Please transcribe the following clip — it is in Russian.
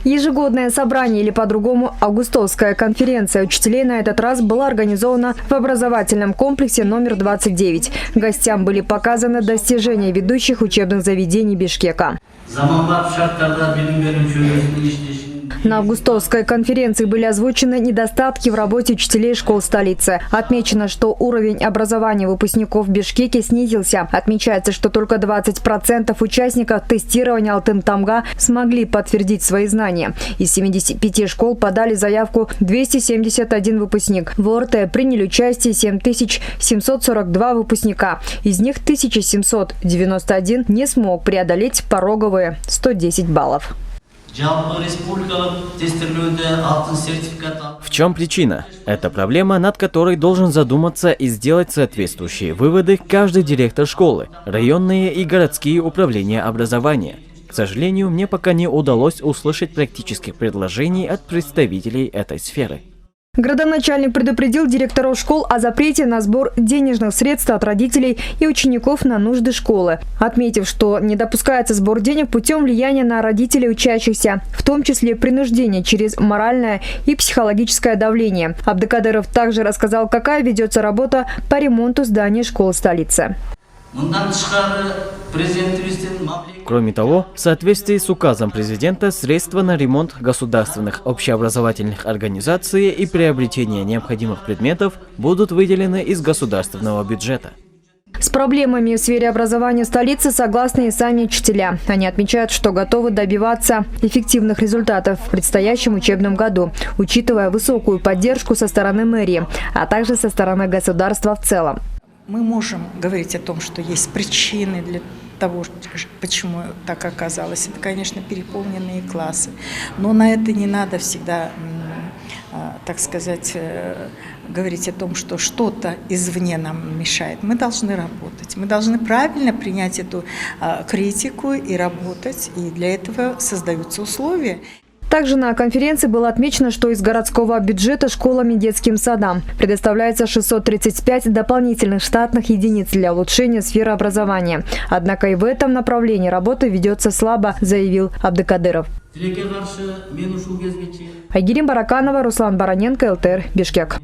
Ежегодное собрание, или по-другому августовская конференция учителей, на этот раз была организована в образовательном комплексе номер 29. Гостям были показаны достижения ведущих учебных заведений Бишкека. На августовской конференции были озвучены недостатки в работе учителей школ столицы. Отмечено, что уровень образования выпускников в Бишкеке снизился. Отмечается, что только 20% участников тестирования Алтын-Тамга смогли подтвердить свои знания. Из 75 школ подали заявку 271 выпускник. В ОРТ приняли участие 7742 выпускника. Из них 1791 не смог преодолеть пороговые 110 баллов. В чем причина? Это проблема, над которой должен задуматься и сделать соответствующие выводы каждый директор школы, районные и городские управления образования. К сожалению, мне пока не удалось услышать практических предложений от представителей этой сферы. Градоначальник предупредил директоров школ о запрете на сбор денежных средств от родителей и учеников на нужды школы, отметив, что не допускается сбор денег путем влияния на родителей учащихся, в том числе принуждение через моральное и психологическое давление. Абдыкадыров также рассказал, какая ведется работа по ремонту зданий школ столицы. Кроме того, в соответствии с указом президента, средства на ремонт государственных общеобразовательных организаций и приобретение необходимых предметов будут выделены из государственного бюджета. С проблемами в сфере образования столицы согласны и сами учителя. Они отмечают, что готовы добиваться эффективных результатов в предстоящем учебном году, учитывая высокую поддержку со стороны мэрии, а также со стороны государства в целом. Мы можем говорить о том, что есть причины для того, почему так оказалось. Это, конечно, переполненные классы. Но на это не надо всегда, так сказать, говорить о том, что что-то извне нам мешает. Мы должны работать. Мы должны правильно принять эту критику и работать. И для этого создаются условия. Также на конференции было отмечено, что из городского бюджета школам и детским садам предоставляется 635 дополнительных штатных единиц для улучшения сферы образования. Однако и в этом направлении работа ведется слабо, заявил Абдыкадыров. Айгерим Бараканова, Руслан Бароненко, ЛТР, Бишкек.